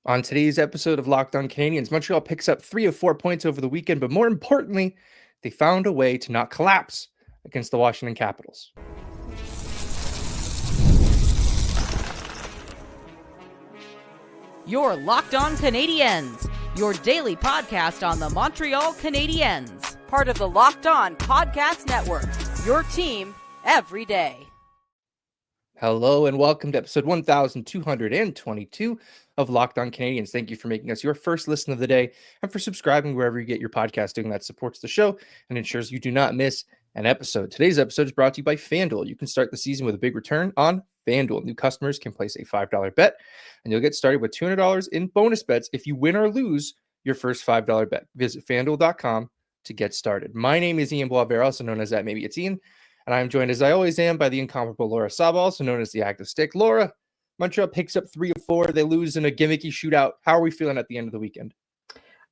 On today's episode of Locked On Canadiens, Montreal picks up 3 of 4 points over the weekend, but more importantly, they found a way to not collapse against the Washington Capitals. You're Locked On Canadiens, your daily podcast on the Montreal Canadiens, part of the Locked On Podcast Network, your team every day. Hello and welcome to episode 1222 of Locked On Canadiens. Thank you for making us your first listen of the day and for subscribing wherever you get your podcasting. That supports the show and ensures you do not miss an episode. Today's episode is brought to you by FanDuel. You can start the season with a big return on FanDuel. New customers can place a $5 bet and you'll get started with $200 in bonus bets if you win or lose your first $5 bet. Visit FanDuel.com to get started. My name is Ian Boisvert, also known as that. Maybe it's Ian. And I'm joined, as I always am, by the incomparable Laura Saba, also known as the Active Stick. Laura, Montreal picks up 3 of 4. They lose in a gimmicky shootout. How are we feeling at the end of the weekend?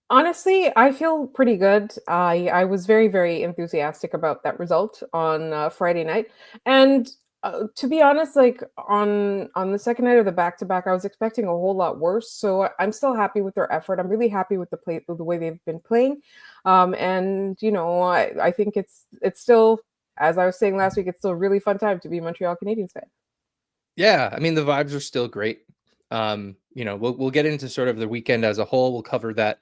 Honestly, I feel pretty good. I was very, very enthusiastic about that result on Friday night. And to be honest, like on the second night of the back-to-back, I was expecting a whole lot worse. So I'm still happy with their effort. I'm really happy with the way they've been playing. And, you know, I think it's still, as I was saying last week, it's still a really fun time to be a Montreal Canadiens fan. Yeah, I mean, the vibes are still great. We'll get into sort of the weekend as a whole. We'll cover that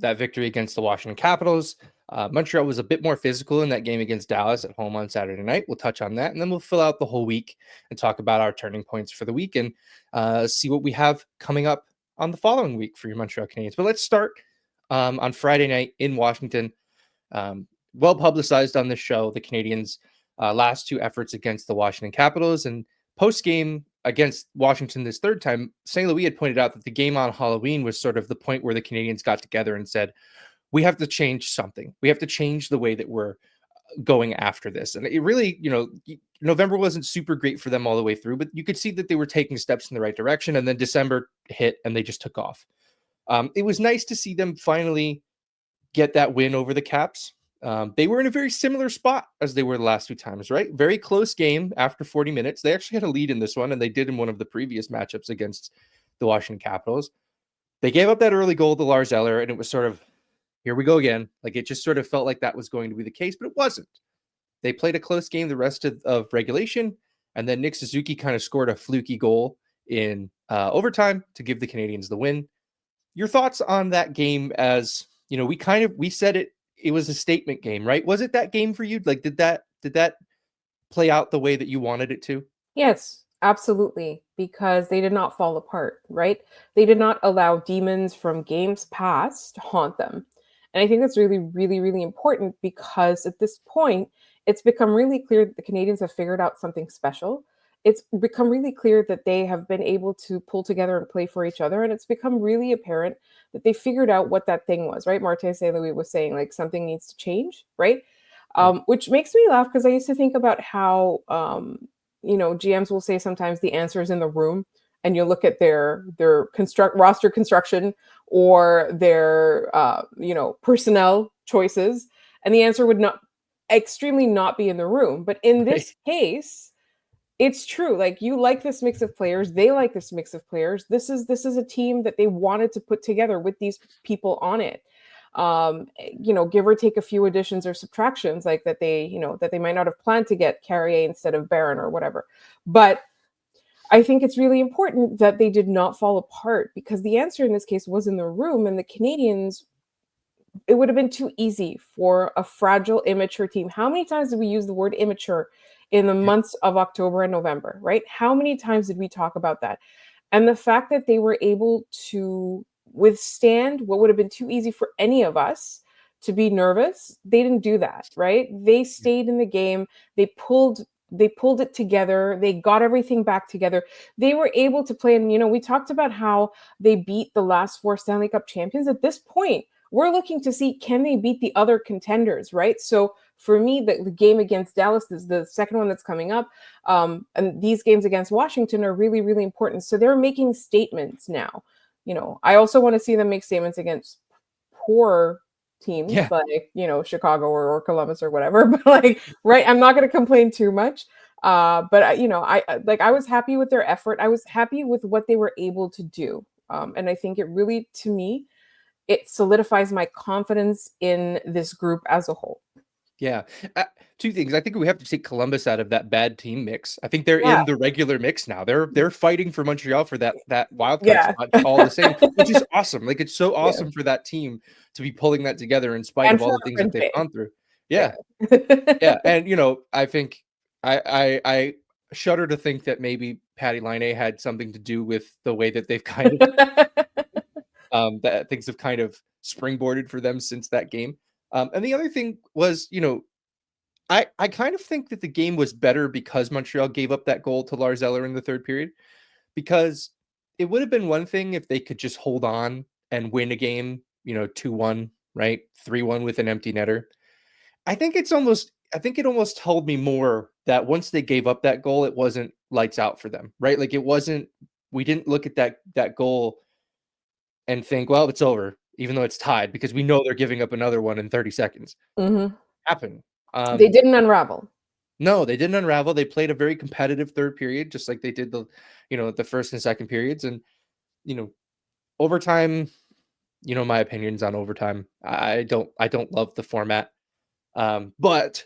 victory against the Washington Capitals. Montreal was a bit more physical in that game against Dallas at home on Saturday night. We'll touch on that, and then we'll fill out the whole week and talk about our turning points for the week and see what we have coming up on the following week for your Montreal Canadiens. But let's start on Friday night in Washington. Well publicized on this show, the Canadiens' last 2 efforts against the Washington Capitals, and post-game against Washington this third time, St. Louis had pointed out that the game on Halloween was sort of the point where the Canadiens got together and said, we have to change something. We have to change the way that we're going after this. And it really, November wasn't super great for them all the way through, but you could see that they were taking steps in the right direction. And then December hit and they just took off. It was nice to see them finally get that win over the Caps. They were in a very similar spot as they were the last 2 times, right? Very close game after 40 minutes. They actually had a lead in this one, and they did in one of the previous matchups against the Washington Capitals. They gave up that early goal to Lars Eller, and it was sort of, here we go again. Like, it just sort of felt like that was going to be the case, but it wasn't. They played a close game the rest of regulation, and then Nick Suzuki kind of scored a fluky goal in overtime to give the Canadiens the win. Your thoughts on that game? As you know, we said it was a statement game, right? Was it that game for you? Like, did that play out the way that you wanted it to? Yes, absolutely, because they did not fall apart, right? They did not allow demons from games past to haunt them. And I think that's really, really, really important, because at this point, it's become really clear that the Canadiens have figured out something special. It's become really clear that they have been able to pull together and play for each other. And it's become really apparent that they figured out what that thing was, right? Martin St. Louis was saying, like, something needs to change, right? Which makes me laugh, because I used to think about how, GMs will say sometimes the answer is in the room, and you look at their roster construction or their, personnel choices, and the answer would not be in the room. But in this case, it's true. Like, you like this mix of players. They like this mix of players. This is a team that they wanted to put together with these people on it. Give or take a few additions or subtractions, like that they might not have planned to get Carrier instead of Barron or whatever. But I think it's really important that they did not fall apart, because the answer in this case was in the room, and the Canadiens, it would have been too easy for a fragile, immature team. How many times did we use the word immature in the months of October and November, right? How many times did we talk about that? And the fact that they were able to withstand what would have been too easy for any of us to be nervous, they didn't do that, right? They stayed in the game. They pulled it together. They got everything back together. They were able to play. And, we talked about how they beat the last 4 Stanley Cup champions. At this point, we're looking to see, can they beat the other contenders, right? So for me, the game against Dallas is the second one that's coming up. And these games against Washington are really, really important. So they're making statements now. I also want to see them make statements against poor teams, like, Chicago or Columbus or whatever. But, like, right, I'm not going to complain too much. But I was happy with their effort. I was happy with what they were able to do. And I think it really, to me, it solidifies my confidence in this group as a whole. Yeah. Two things. I think we have to take Columbus out of that bad team mix. I think they're Yeah. in the regular mix now. They're fighting for Montreal for that wild card Yeah. spot all the same, which is awesome. Like, it's so Yeah. awesome for that team to be pulling that together in spite And of all for the our things that friend they've Bay. gone through. Yeah. Yeah. Yeah. And I think I shudder to think that maybe Patty Laine had something to do with the way that they've kind of that things have kind of springboarded for them since that game. And the other thing was, I kind of think that the game was better because Montreal gave up that goal to Lars Eller in the third period, because it would have been one thing if they could just hold on and win a game, 2-1, right? 3-1 with an empty netter. I think it almost told me more that once they gave up that goal, it wasn't lights out for them, right? Like, we didn't look at that goal and think, well, it's over, even though it's tied, because we know they're giving up another one in 30 seconds. Mhm. Happen. They didn't unravel. No, they didn't unravel. They played a very competitive third period, just like they did the first and second periods. And, you know, overtime, my opinions on overtime. I don't love the format. But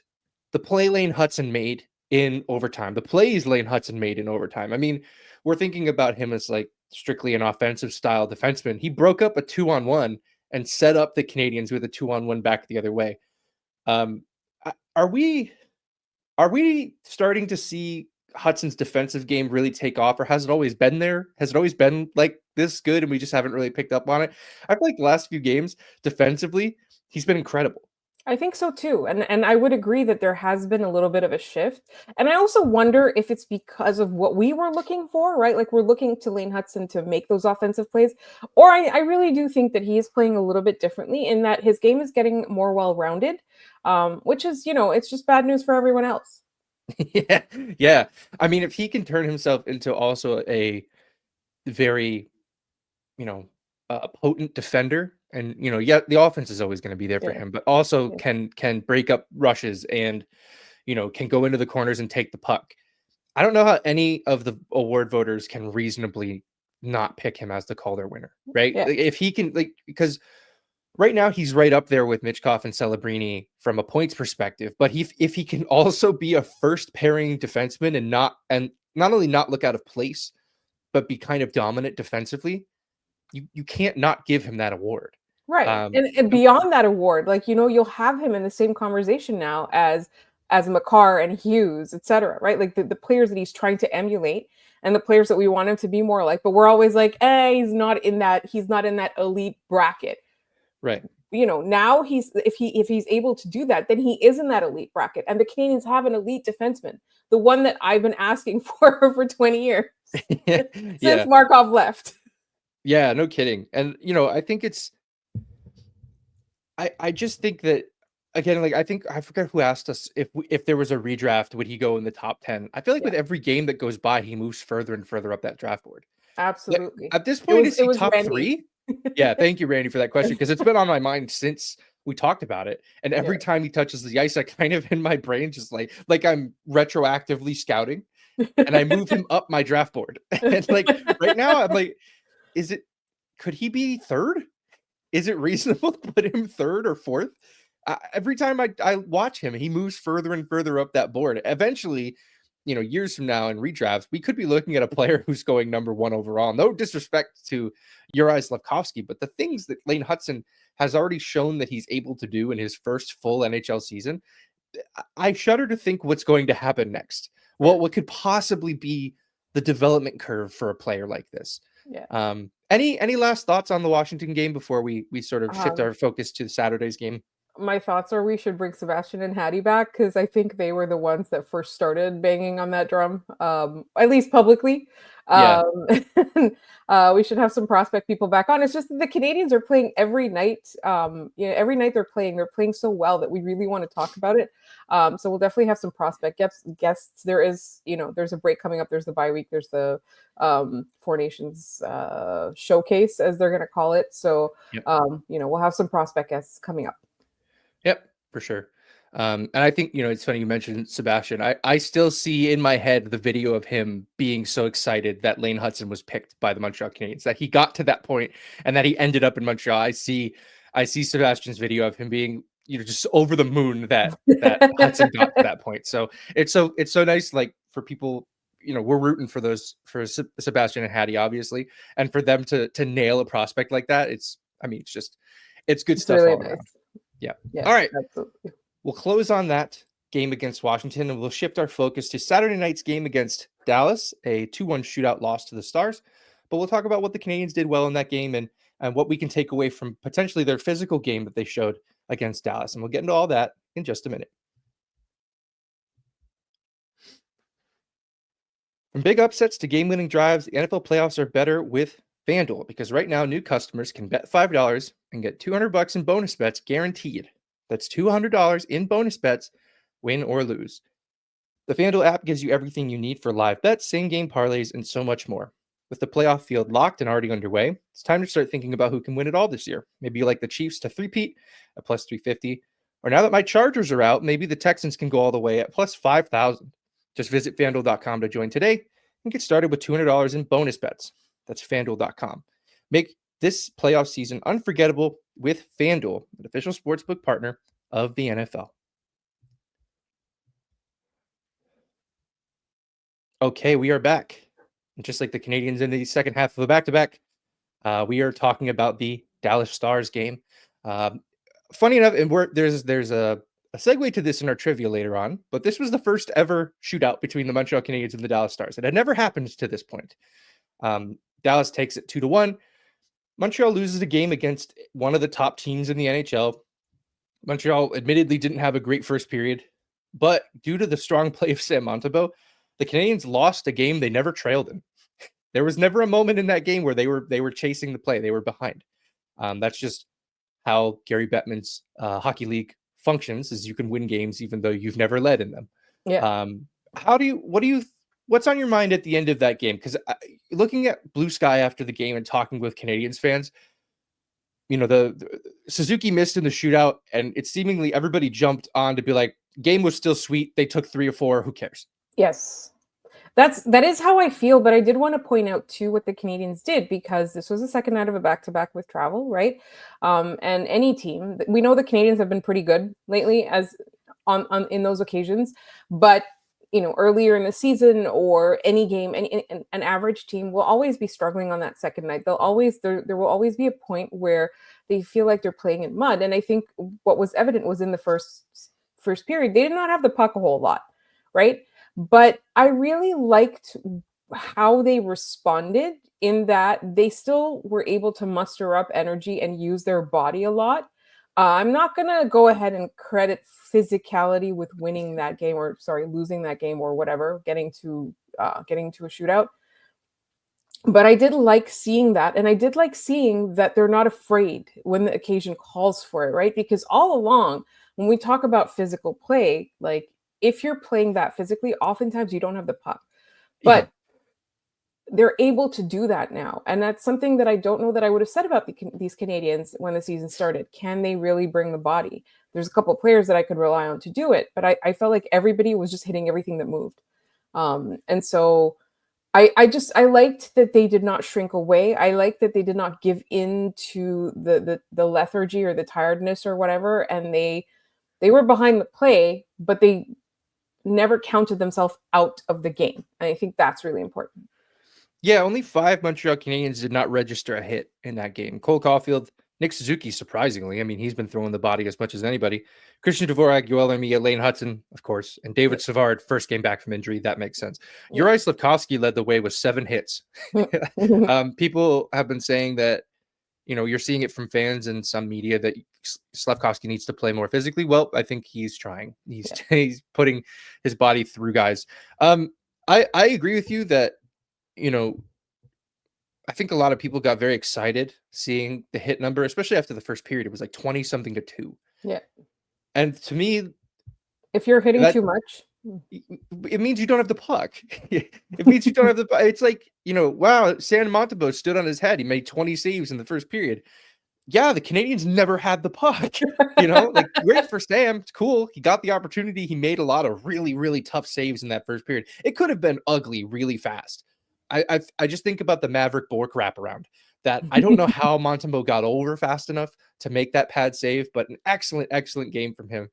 the play Lane Hudson made in overtime, the plays Lane Hudson made in overtime. I mean, we're thinking about him as like strictly an offensive style defenseman. He broke up a 2-on-1 and set up the Canadians with a 2-on-1 back the other way. Um, are we starting to see Hudson's defensive game really take off, or has it always been there? Has it always been like this good and we just haven't really picked up on it? I feel like the last few games defensively, he's been incredible. I think so too. And I would agree that there has been a little bit of a shift. And I also wonder if it's because of what we were looking for, right? Like, we're looking to Lane Hudson to make those offensive plays. Or I really do think that he is playing a little bit differently in that his game is getting more well-rounded, which is, it's just bad news for everyone else. Yeah, yeah. I mean, if he can turn himself into also a very, you know, a potent defender, and yeah, the offense is always going to be there for Yeah. him, but also Yeah. can break up rushes and can go into the corners and take the puck. I don't know how any of the award voters can reasonably not pick him as the Calder winner, right? Yeah. Like, if he can, like, because right now he's right up there with Mitchkov and Celebrini from a points perspective, but if he can also be a first pairing defenseman and not only not look out of place, but be kind of dominant defensively, you can't not give him that award. Right. Um, And beyond that award, like, you'll have him in the same conversation now as Makar and Hughes, et cetera, right? Like, the players that he's trying to emulate and the players that we want him to be more like, but we're always like, he's not in that elite bracket. right. Now if he's able to do that, then he is in that elite bracket. And the Canadians have an elite defenseman, the one that I've been asking for 20 years since Yeah. Markov left. Yeah, no kidding. And I think I just think that, again, like, I think I forget who asked us if there was a redraft, would he go in the top 10? I feel like Yeah, with every game that goes by, he moves further and further up that draft board. Like, absolutely. at this It point, was is it he was top Randy. 3? Yeah, thank you, Randy, for that question, because it's been on my mind since we talked about it. And Yeah. every time he touches the ice, I kind of in my brain just like I'm retroactively scouting, and I move him up my draft board. And like right now, I'm like, could he be third? Is it reasonable to put him third or fourth? Every time I watch him, he moves further and further up that board. Eventually, years from now in redrafts, we could be looking at a player who's going number 1 overall. No disrespect to Juraj Slafkovsky, but the things that Lane Hudson has already shown that he's able to do in his first full NHL season, I shudder to think what's going to happen next. Yeah. What could possibly be the development curve for a player like this? Yeah. Any last thoughts on the Washington game before we sort of shift Um, our focus to Saturday's game? my thoughts are we should bring Sebastian and Hattie back because I think they were the ones that first started banging on that drum, at least publicly. Yeah, Um, we should have some prospect people back on. It's just that the Canadians are playing every night. Every night they're playing so well that we really want to talk about it. So we'll definitely have some prospect guests. There is, there's a break coming up. There's the bye week. There's the Four Nations showcase, as they're going to call it. So, yep, we'll have some prospect guests coming up. yep, for sure. And I think, it's funny you mentioned Sebastian. I still see in my head the video of him being so excited that Lane Hudson was picked by the Montreal Canadiens, that he got to that point and that he ended up in Montreal. I see Sebastian's video of him being, just over the moon that Hudson got to that point. So it's so nice, like, for people, we're rooting for Sebastian and Hattie, obviously, and for them to nail a prospect like that. It's good It's stuff really all nice. around. Yeah. Yes, All right. absolutely. We'll close on that game against Washington, and we'll shift our focus to Saturday night's game against Dallas, a 2-1 shootout loss to the Stars. But we'll talk about what the Canadiens did well in that game and what we can take away from potentially their physical game that they showed against Dallas. And we'll get into all that in just a minute. From big upsets to game-winning drives, the NFL playoffs are better with FanDuel, because right now new customers can bet $5 and get $200 in bonus bets guaranteed. That's $200 in bonus bets, win or lose. The FanDuel app gives you everything you need for live bets, same-game parlays, and so much more. With the playoff field locked and already underway, it's time to start thinking about who can win it all this year. Maybe you like the Chiefs to three-peat at plus 350. Or now that my Chargers are out, maybe the Texans can go all the way at plus 5,000. Just visit FanDuel.com to join today and get started with $200 in bonus bets. That's FanDuel.com. Make this playoff season unforgettable with FanDuel, an official sportsbook partner of the NFL. Okay, we are back. And just like the Canadiens in the second half of a back-to-back, we are talking about the Dallas Stars game. Funny enough, and there's a segue to this in our trivia later on, but this was the first ever shootout between the Montreal Canadiens and the Dallas Stars. It had never happened to this point. Dallas takes it 2-1. Montreal loses a game against one of the top teams in the NHL. Montreal admittedly didn't have a great first period, but due to the strong play of Sam Montembeault, the Canadiens lost a game they never trailed in. There was never a moment in that game where they were chasing the play. They were behind. That's just how Gary Bettman's hockey league functions, is you can win games even though you've never led in them. Yeah. What's on your mind at the end of that game? Because looking at Blue Sky after the game and talking with Canadiens fans, the Suzuki missed in the shootout, and it seemingly everybody jumped on to be like, game was still sweet. They took 3 or 4. Who cares? Yes. That is how I feel, but I did want to point out too what the Canadiens did, because this was the second night of a back-to-back with travel, right? And any team, we know the Canadiens have been pretty good lately as on in those occasions, but earlier in the season or any game, an average team will always be struggling on that second night. There will always be a point where they feel like they're playing in mud, and I think what was evident was in the first period they did not have the puck a whole lot, right? But I really liked how they responded, in that they still were able to muster up energy and use their body a lot. I'm not going to go ahead and credit physicality with winning that game, or losing that game, or whatever, getting to a shootout. But I did like seeing that, and I did like seeing that they're not afraid when the occasion calls for it, right? Because all along, when we talk about physical play, like, if you're playing that physically, oftentimes you don't have the puck. But they're able to do that now. And that's something that I don't know that I would have said about these Canadiens when the season started. Can they really bring the body? There's a couple of players that I could rely on to do it, but I felt like everybody was just hitting everything that moved. And so I liked that they did not shrink away. I liked that they did not give in to the lethargy or the tiredness or whatever. And they were behind the play, but they never counted themselves out of the game. And I think that's really important. Yeah, only 5 Montreal Canadiens did not register a hit in that game. Cole Caulfield, Nick Suzuki, surprisingly. I mean, he's been throwing the body as much as anybody. Christian Dvorak, Yoel Armia, Lane Hudson, of course, and David Savard, first game back from injury. That makes sense. Juraj Slafkovsky led the way with 7 hits. People have been saying that, you're seeing it from fans and some media that Slafkovsky needs to play more physically. Well, I think he's trying. He's putting his body through guys. I agree with you that, I think a lot of people got very excited seeing the hit number, especially after the first period. It was like 20 something to 2. Yeah. And to me, if you're hitting too much, it means you don't have the puck. It means you don't have the puck. It's like, wow, Sam Montembeault stood on his head. He made 20 saves in the first period. yeah, the Canadiens never had the puck. Like great for Sam. It's cool. He got the opportunity. He made a lot of really, really tough saves in that first period. It could have been ugly really fast. I just think about the Maverick Bork wraparound that I don't know how Montembeault got over fast enough to make that pad save, but an excellent, excellent game from him.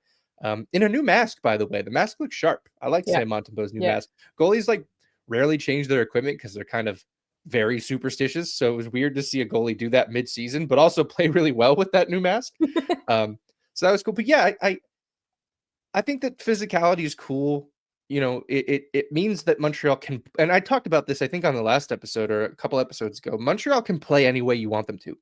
In a new mask, by the way. The mask looks sharp. I like Yeah. Sam Montembeault's new Yeah. mask. Goalies like rarely change their equipment because they're kind of very superstitious. So it was weird to see a goalie do that mid-season, but also play really well with that new mask. So that was cool. But yeah, I think that physicality is cool. It means that Montreal can, and I talked about this, I think on the last episode or a couple episodes ago, Montreal can play any way you want them to.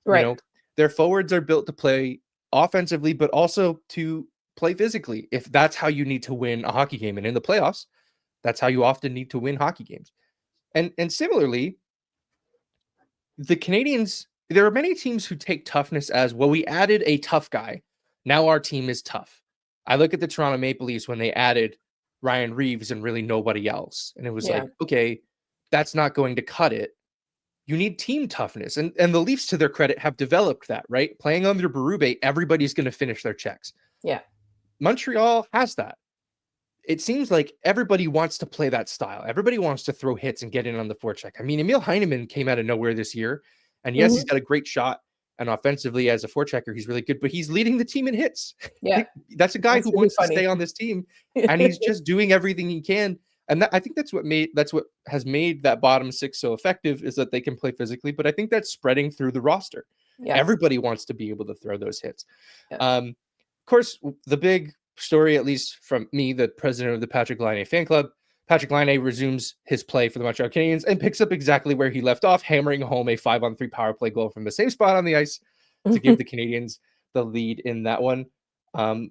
Right. Their forwards are built to play offensively, but also to play physically. If that's how you need to win a hockey game, and in the playoffs, that's how you often need to win hockey games. And similarly, the Canadiens, there are many teams who take toughness as, well, we added a tough guy. Now our team is tough. I look at the Toronto Maple Leafs when they added Ryan Reeves and really nobody else. And it was Yeah. like, okay, that's not going to cut it. You need team toughness. And the Leafs, to their credit, have developed that, right? Playing under Berube, everybody's going to finish their checks. Yeah. Montreal has that. It seems like everybody wants to play that style. Everybody wants to throw hits and get in on the forecheck. I mean, Emil Heineman came out of nowhere this year. And yes, he's got a great shot. And offensively, as a forechecker, he's really good, but he's leading the team in hits. Yeah. That's a guy That's who really wants funny. to stay on this team. And he's just doing everything he can. And I think that's what has made that bottom six so effective, is that they can play physically. But I think that's spreading through the roster. Yeah. Everybody wants to be able to throw those hits. Yeah. Of course, the big story, at least from me, the president of the Patrick Laine fan club, Patrick Laine resumes his play for the Montreal Canadiens and picks up exactly where he left off, hammering home a 5-on-3 power play goal from the same spot on the ice to give the Canadiens the lead in that one. I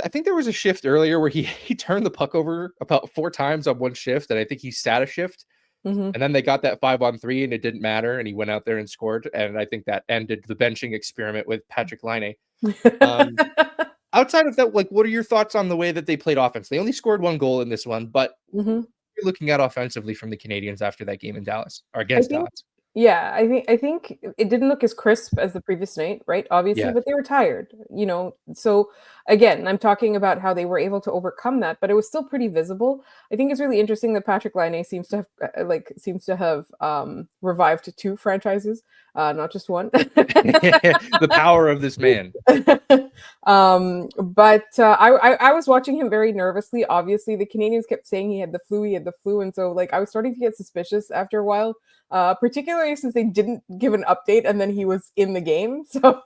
think there was a shift earlier where he turned the puck over about 4 times on one shift, and I think he sat a shift. And then they got that 5-on-3 and it didn't matter, and he went out there and scored. And I think that ended the benching experiment with Patrick Laine. Outside of that, like, what are your thoughts on the way that they played offense? They only scored 1 goal in this one, but you're looking at offensively from the Canadiens after that game in Dallas, or against Dallas. Yeah, I think it didn't look as crisp as the previous night, right? Obviously, Yeah. but they were tired, So again, I'm talking about how they were able to overcome that, but it was still pretty visible. I think it's really interesting that Patrick Laine seems to have revived 2 franchises, not just one. The power of this man. But I was watching him very nervously. Obviously, the Canadiens kept saying he had the flu, and so I was starting to get suspicious after a while. Particularly since they didn't give an update and then he was in the game, so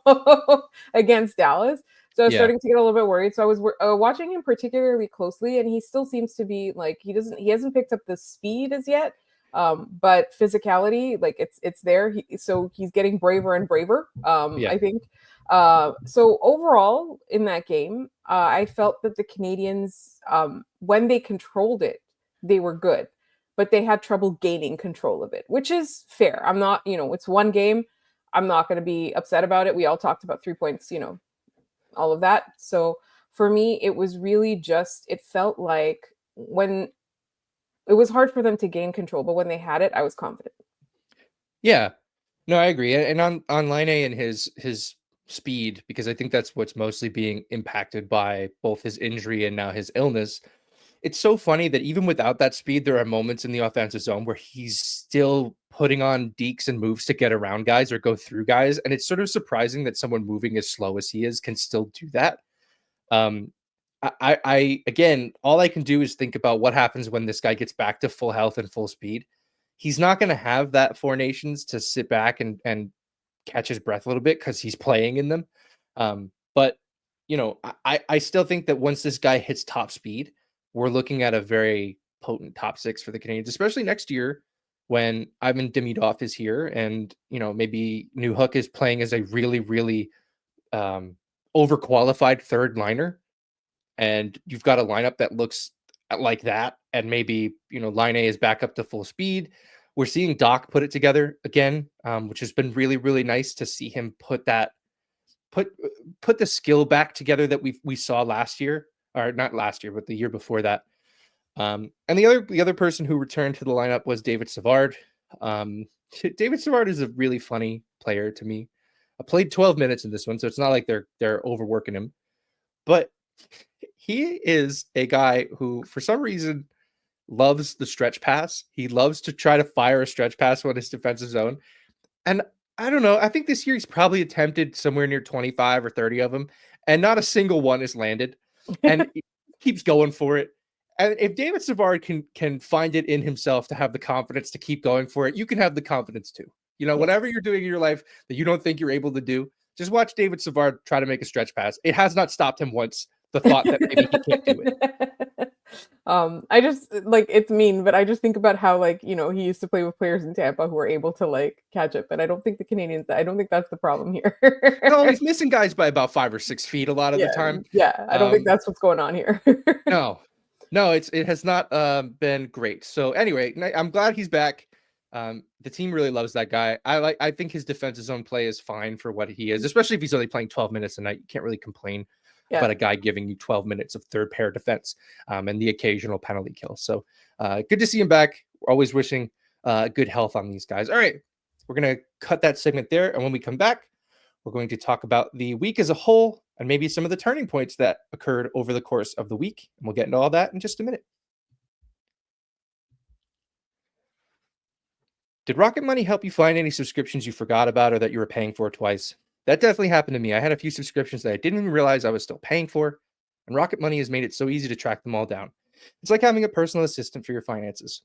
against Dallas. So I was starting to get a little bit worried. So I was watching him particularly closely, and he still seems to be he hasn't picked up the speed as yet, but physicality, it's there. So he's getting braver and braver. I think. So overall in that game, I felt that the Canadiens, when they controlled it, they were good. But they had trouble gaining control of it, which is fair. I'm not, it's one game. I'm not going to be upset about it. We all talked about 3 points, all of that. So for me, it was really it felt like when it was hard for them to gain control, but when they had it, I was confident. Yeah, no, I agree. And on Laine and his speed, because I think that's what's mostly being impacted by both his injury and now his illness. It's so funny that even without that speed, there are moments in the offensive zone where he's still putting on dekes and moves to get around guys or go through guys. And it's sort of surprising that someone moving as slow as he is can still do that. I again, all I can do is think about what happens when this guy gets back to full health and full speed. He's not going to have that 4 Nations to sit back and catch his breath a little bit because he's playing in them. But, I still think that once this guy hits top speed, we're looking at a very potent top 6 for the Canadiens, especially next year when Ivan Demidov is here and, maybe Newhook is playing as a really, really overqualified third liner. And you've got a lineup that looks like that. And maybe, Laine is back up to full speed. We're seeing Doc put it together again, which has been really, really nice to see him put the skill back together that we saw last year. Or not last year, but the year before that. And the other person who returned to the lineup was David Savard. David Savard is a really funny player to me. played 12 minutes in this one, so it's not like they're overworking him. But he is a guy who, for some reason, loves the stretch pass. He loves to try to fire a stretch pass on his defensive zone. And I don't know. I think this year he's probably attempted somewhere near 25 or 30 of them, and not a single one has landed. And he keeps going for it. And if David Savard can find it in himself to have the confidence to keep going for it, you can have the confidence too. Whatever you're doing in your life that you don't think you're able to do, just watch David Savard try to make a stretch pass. It has not stopped him once. The thought that maybe he can't do it. I just it's mean, but I just think about how he used to play with players in Tampa who were able to catch it, but I don't think the Canadians. I don't think that's the problem here. No, he's missing guys by about 5 or 6 feet a lot of the time. Yeah, I don't think that's what's going on here. No, it has not been great. So anyway, I'm glad he's back. The team really loves that guy. I think his defensive zone play is fine for what he is, especially if he's only playing 12 minutes a night. You can't really complain about a guy giving you 12 minutes of third pair defense and the occasional penalty kill. So good to see him back. We're always wishing good health on these guys. All right, we're going to cut that segment there. And when we come back, we're going to talk about the week as a whole and maybe some of the turning points that occurred over the course of the week. And we'll get into all that in just a minute. Did Rocket Money help you find any subscriptions you forgot about or that you were paying for twice? That definitely happened to me. I had a few subscriptions that I didn't even realize I was still paying for, and Rocket Money has made it so easy to track them all down. It's like having a personal assistant for your finances.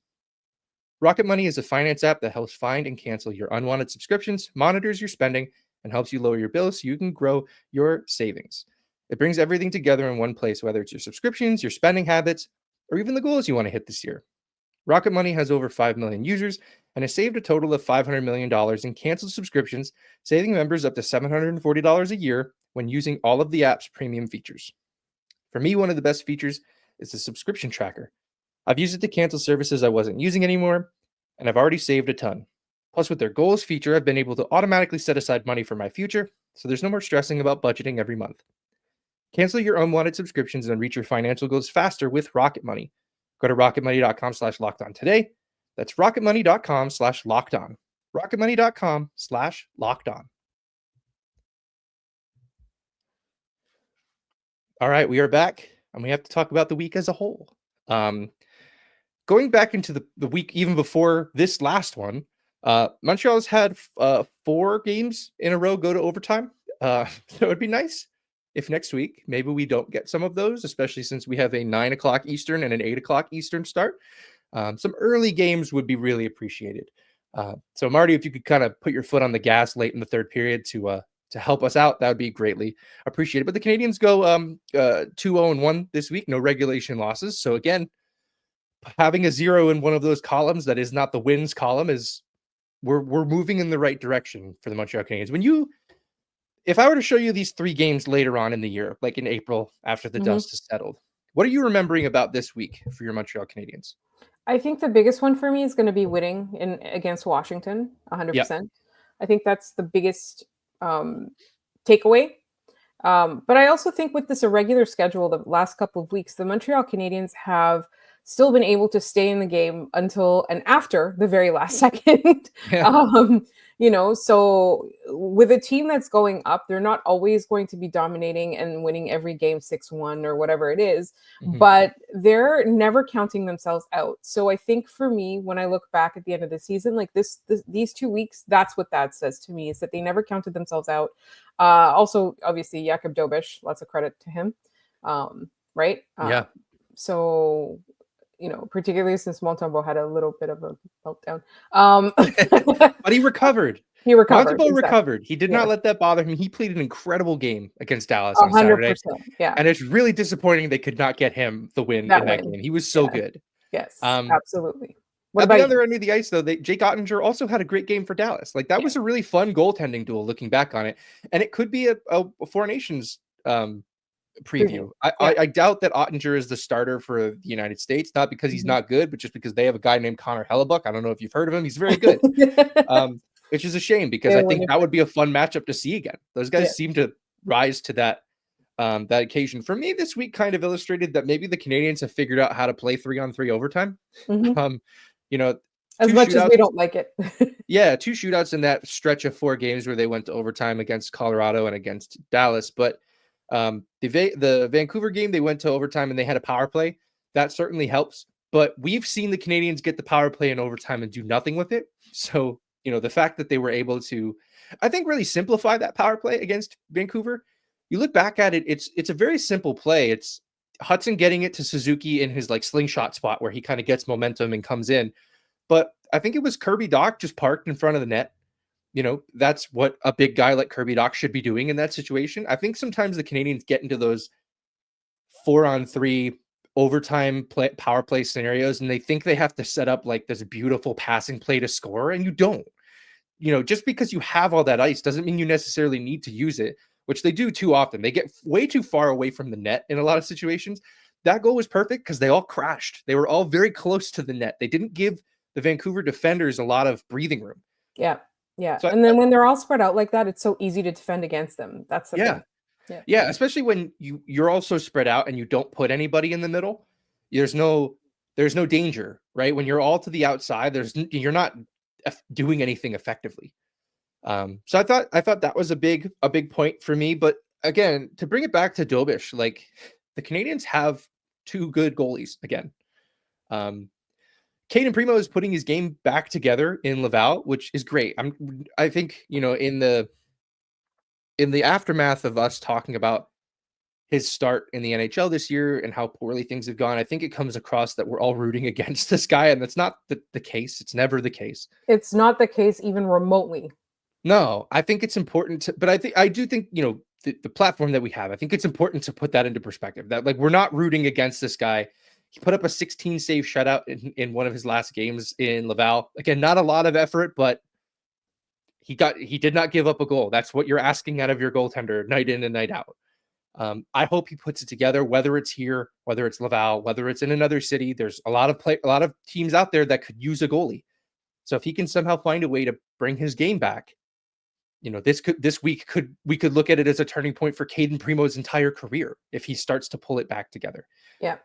Rocket Money is a finance app that helps find and cancel your unwanted subscriptions, monitors your spending, and helps you lower your bills so you can grow your savings. It brings everything together in one place, whether it's your subscriptions, your spending habits, or even the goals you want to hit this year. Rocket Money has over 5 million users and has saved a total of $500 million in canceled subscriptions, saving members up to $740 a year when using all of the app's premium features. For me, one of the best features is the subscription tracker. I've used it to cancel services I wasn't using anymore, and I've already saved a ton. Plus, with their goals feature, I've been able to automatically set aside money for my future, so there's no more stressing about budgeting every month. Cancel your unwanted subscriptions and reach your financial goals faster with Rocket Money. Go to rocketmoney.com/lockedon today. That's rocketmoney.com/lockedon. rocketmoney.com/lockedon. All right, we are back, and we have to talk about the week as a whole. Going back into the week even before this last one, Montreal's had 4 games in a row go to overtime. So it would be nice if next week maybe we don't get some of those, especially since we have a 9 o'clock Eastern and an 8 o'clock Eastern start. Some early games would be really appreciated. So Marty, if you could kind of put your foot on the gas late in the third period to help us out, that would be greatly appreciated. But the Canadians go 2-0-1 this week, no regulation losses. So again, having a 0 in one of those columns that is not the wins column is we're moving in the right direction for the Montreal Canadiens. If I were to show you these 3 games later on in the year, like in April after the dust has settled, what are you remembering about this week for your Montreal Canadiens? I think the biggest one for me is going to be winning against Washington, 100%. Yep. I think that's the biggest takeaway. But I also think with this irregular schedule, the last couple of weeks, the Montreal Canadiens have still been able to stay in the game until and after the very last second. Yeah. So with a team that's going up, they're not always going to be dominating and winning every game 6-1 or whatever it is, but they're never counting themselves out. So I think for me, when I look back at the end of the season, like these 2 weeks, that's what that says to me, is that they never counted themselves out. Also, obviously, Jakub Dobiš, lots of credit to him. Right? Yeah. So, particularly since Montembeault had a little bit of a meltdown. But he recovered. Recovered. He did not let that bother him. He played an incredible game against Dallas on Saturday. Yeah. And it's really disappointing they could not get him the win in that game. He was so good. Yes, absolutely. At the other end of the ice, though, Jake Ottinger also had a great game for Dallas. Like, that was a really fun goaltending duel looking back on it. And it could be a Four Nations preview. I doubt that Ottinger is the starter for the United States, not because he's not good, but just because they have a guy named Connor Hellebuck. I don't know if you've heard of him. He's very good, which is a shame because I think that would be a fun matchup to see again. Those guys seem to rise to that occasion. For me, this week kind of illustrated that maybe the Canadians have figured out how to play 3-on-3 overtime. As much as we don't like it. Yeah, 2 shootouts in that stretch of 4 games where they went to overtime against Colorado and against Dallas. But the Vancouver game, they went to overtime and they had a power play. That certainly helps. But we've seen the Canadiens get the power play in overtime and do nothing with it. So, the fact that they were able to, I think, really simplify that power play against Vancouver. You look back at it, it's a very simple play. It's Hudson getting it to Suzuki in his like slingshot spot where he kind of gets momentum and comes in. But I think it was Kirby Dach just parked in front of the net. That's what a big guy like Kirby Dach should be doing in that situation. I think sometimes the Canadiens get into those 4-on-3 overtime power play scenarios, and they think they have to set up like this beautiful passing play to score, and you don't. Just because you have all that ice doesn't mean you necessarily need to use it, which they do too often. They get way too far away from the net in a lot of situations. That goal was perfect because they all crashed. They were all very close to the net. They didn't give the Vancouver defenders a lot of breathing room. Yeah. Yeah. So and then when they're all spread out like that, it's so easy to defend against them. That's the thing. Yeah. Especially when you're also spread out and you don't put anybody in the middle. There's no danger, right? When you're all to the outside, you're not doing anything effectively. So I thought that was a big point for me. But again, to bring it back to Dobish, like the Canadiens have 2 good goalies again. Caden Primo is putting his game back together in Laval, which is great. I think, in the aftermath of us talking about his start in the NHL this year and how poorly things have gone, I think it comes across that we're all rooting against this guy, and that's not the case. It's never the case. It's not the case even remotely. No, I think it's important but I do think, the platform that we have, I think it's important to put that into perspective, that like we're not rooting against this guy. He put up a 16 save shutout in one of his last games in Laval. Again, not a lot of effort, but he did not give up a goal. That's what you're asking out of your goaltender night in and night out. I hope he puts it together, whether it's here, whether it's Laval, whether it's in another city. There's a lot of teams out there that could use a goalie. So if he can somehow find a way to bring his game back, this week we could look at it as a turning point for Caden Primo's entire career if he starts to pull it back together. Yeah.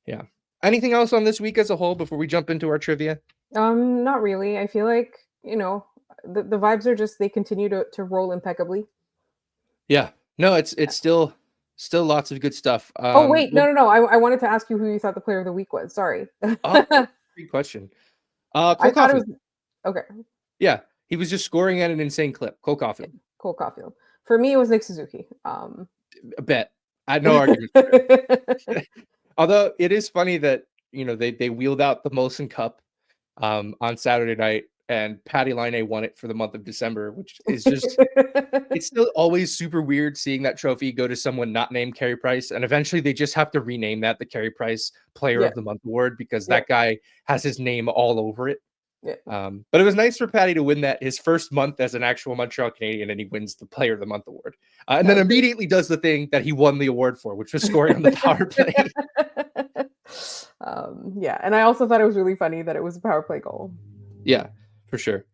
Yeah. Anything else on this week as a whole before we jump into our trivia? Not really. I feel like, the vibes are just, they continue to roll impeccably. Yeah. No, it's still lots of good stuff. Oh, wait. No. I wanted to ask you who you thought the player of the week was. Sorry. Great question. I thought it was okay. Yeah. He was just scoring at an insane clip. Cole Caulfield. Cole Caulfield. For me, it was Nick Suzuki. A bet. I had no argument. Although it is funny that, they wheeled out the Molson Cup on Saturday night, and Patty Laine won it for the month of December, which is just, it's still always super weird seeing that trophy go to someone not named Carey Price. And eventually they just have to rename that the Carey Price Player of the Month award, because that guy has his name all over it. Yeah. But it was nice for Patty to win that his first month as an actual Montreal Canadian, and he wins the Player of the Month award. And then immediately does the thing that he won the award for, which was scoring on the power play. And I also thought it was really funny that it was a power play goal. Yeah, for sure.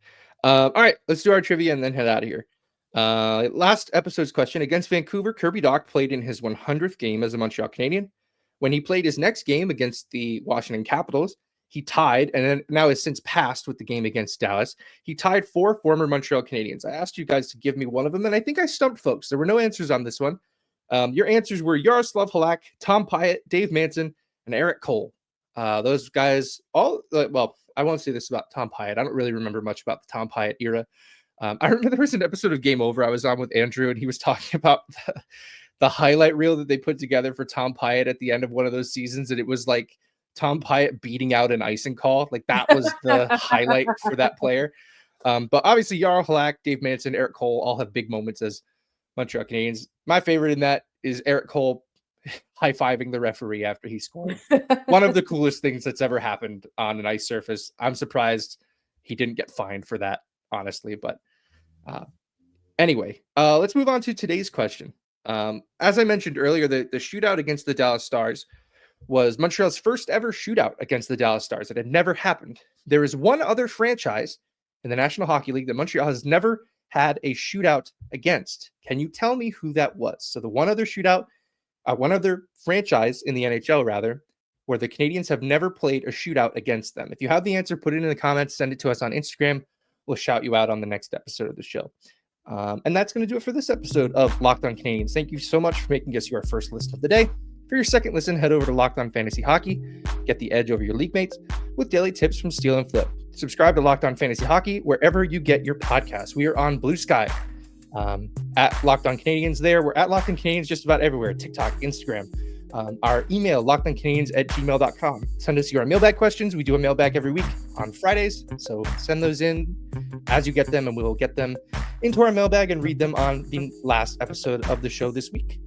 All right, let's do our trivia and then head out of here. Last episode's question: against Vancouver, Kirby Dach played in his 100th game as a Montreal Canadian. When he played his next game against the Washington Capitals, he tied, and then now has since passed with the game against Dallas. He tied 4 former Montreal Canadiens. I asked you guys to give me one of them, and I think I stumped folks. There were no answers on this one. Your answers were Yaroslav Halak, Tom Pyatt, Dave Manson, and Eric Cole. Those guys all, well, I won't say this about Tom Pyatt. I don't really remember much about the Tom Pyatt era. I remember there was an episode of Game Over I was on with Andrew, and he was talking about the highlight reel that they put together for Tom Pyatt at the end of one of those seasons, and it was like Tom Pyatt beating out an icing call. Like that was the highlight for that player. But obviously Jarl Halak, Dave Manson, Eric Cole all have big moments as Montreal Canadiens. My favorite in that is Eric Cole high-fiving the referee after he scored. One of the coolest things that's ever happened on an ice surface. I'm surprised he didn't get fined for that, honestly. But anyway, let's move on to today's question. As I mentioned earlier, the shootout against the Dallas Stars was Montreal's first ever shootout against the Dallas Stars. It had never happened. There is one other franchise in the National Hockey League that Montreal has never had a shootout against. Can you tell me who that was? So the one other shootout, one other franchise in the NHL, rather, where the Canadiens have never played a shootout against them? If you have the answer, put it in the comments, send it to us on Instagram. We'll shout you out on the next episode of the show. And that's going to do it for this episode of Locked On Canadiens. Thank you so much for making us your first listen of the day. For your second listen, head over to Locked On Fantasy Hockey. Get the edge over your league mates with daily tips from Steal and Flip. Subscribe to Locked On Fantasy Hockey wherever you get your podcasts. We are on Blue Sky at Locked On Canadiens there. We're at Locked On Canadiens just about everywhere. TikTok, Instagram. Our email, lockedoncanadiens@gmail.com. Send us your mailbag questions. We do a mailbag every week on Fridays. So send those in as you get them, and we'll get them into our mailbag and read them on the last episode of the show this week.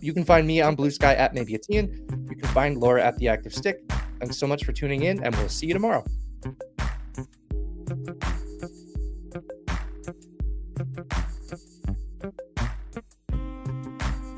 You can find me on Blue Sky at Maybe It's Ian. You can find Laura at The Active Stick. Thanks so much for tuning in, and we'll see you tomorrow.